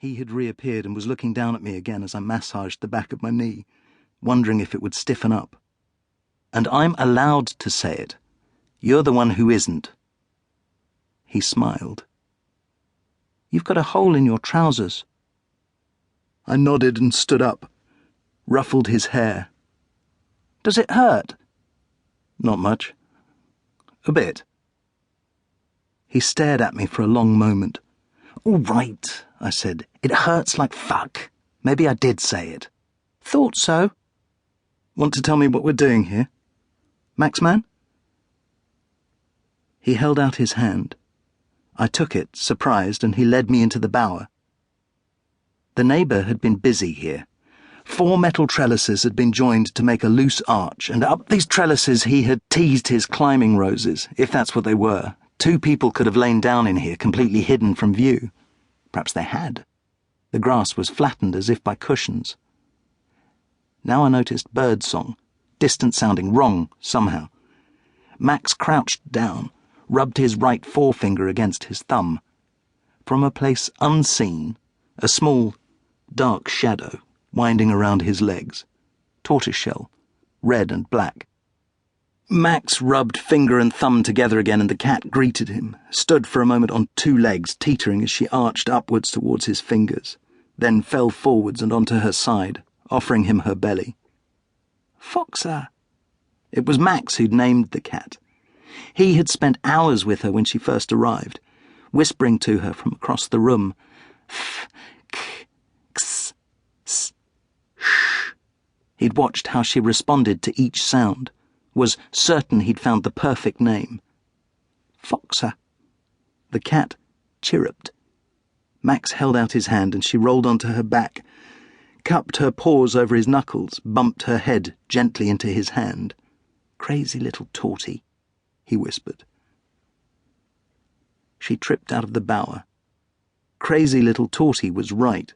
He had reappeared and was looking down at me again as I massaged the back of my knee, wondering if it would stiffen up. "And I'm allowed to say it. You're the one who isn't." He smiled. "You've got a hole in your trousers." I nodded and stood up, ruffled his hair. "Does it hurt?" "Not much. A bit." He stared at me for a long moment. "All right," I said. "It hurts like fuck. Maybe I did say it." "Thought so." "Want to tell me what we're doing here? Max man?" He held out his hand. I took it, surprised, and he led me into the bower. The neighbour had been busy here. 4 metal trellises had been joined to make a loose arch, and up these trellises he had teased his climbing roses, if that's what they were. 2 people could have lain down in here, completely hidden from view. Perhaps they had. The grass was flattened as if by cushions. Now I noticed bird song, distant sounding, wrong somehow. Max crouched down, rubbed his right forefinger against his thumb. From a place unseen, a small, dark shadow winding around his legs, tortoiseshell, red and black. Max rubbed finger and thumb together again, and the cat greeted him, stood for a moment on 2 legs, teetering as she arched upwards towards his fingers, then fell forwards and onto her side, offering him her belly. "Foxer." It was Max who'd named the cat. He had spent hours with her when she first arrived, whispering to her from across the room. "F, k, x, s, sh." He'd watched how she responded to each sound, was certain he'd found the perfect name. "Foxer." The cat chirruped. Max held out his hand and she rolled onto her back, cupped her paws over his knuckles, bumped her head gently into his hand. "Crazy little tortie," he whispered. She tripped out of the bower. Crazy little tortie was right.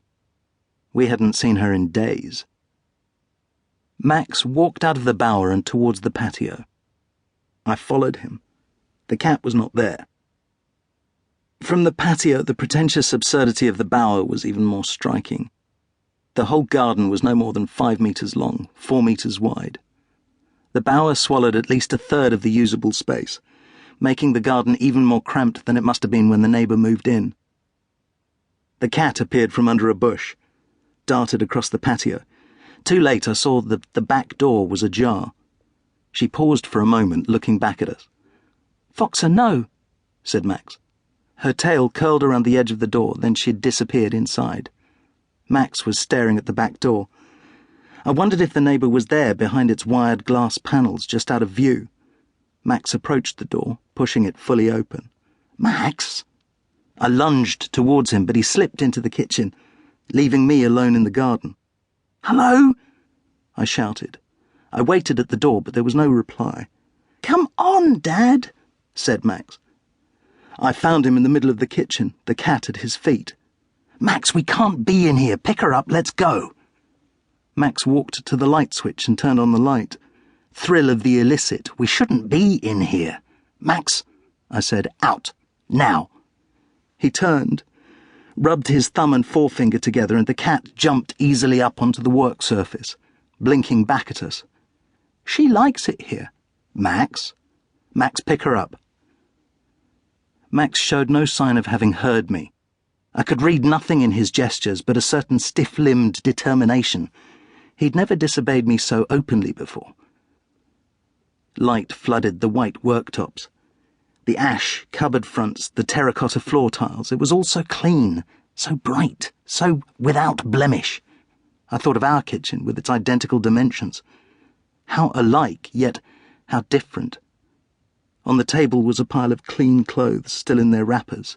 We hadn't seen her in days. Max walked out of the bower and towards the patio. I followed him. The cat was not there. From the patio, the pretentious absurdity of the bower was even more striking. The whole garden was no more than 5 meters long, 4 meters wide. The bower swallowed at least 1/3 of the usable space, making the garden even more cramped than it must have been when the neighbour moved in. The cat appeared from under a bush, darted across the patio. Too late, I saw that the back door was ajar. She paused for a moment, looking back at us. "Foxer, no," said Max. Her tail curled around the edge of the door, then she had disappeared inside. Max was staring at the back door. I wondered if the neighbour was there behind its wired glass panels, just out of view. Max approached the door, pushing it fully open. "Max!" I lunged towards him, but he slipped into the kitchen, leaving me alone in the garden. "Hello?" I shouted. I waited at the door, but there was no reply. "Come on, Dad," said Max. I found him in the middle of the kitchen, the cat at his feet. "Max, we can't be in here. Pick her up, let's go." Max walked to the light switch and turned on the light. Thrill of the illicit. "We shouldn't be in here." "Max," I said, "out. Now." He turned, rubbed his thumb and forefinger together, and the cat jumped easily up onto the work surface, blinking back at us. "She likes it here." "Max? Max, pick her up." Max showed no sign of having heard me. I could read nothing in his gestures but a certain stiff-limbed determination. He'd never disobeyed me so openly before. Light flooded the white worktops. The ash cupboard fronts, the terracotta floor tiles. It was all so clean, so bright, so without blemish. I thought of our kitchen with its identical dimensions. How alike, yet how different. On the table was a pile of clean clothes still in their wrappers.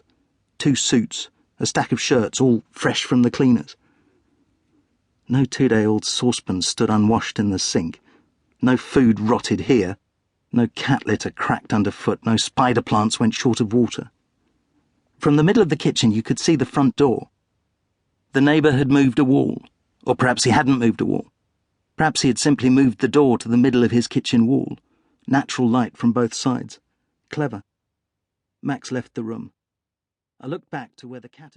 2 suits, a stack of shirts, all fresh from the cleaners. No 2-day-old saucepan stood unwashed in the sink. No food rotted here. No cat litter cracked underfoot, no spider plants went short of water. From the middle of the kitchen you could see the front door. The neighbour had moved a wall, or perhaps he hadn't moved a wall. Perhaps he had simply moved the door to the middle of his kitchen wall. Natural light from both sides. Clever. Max left the room. I looked back to where the cat had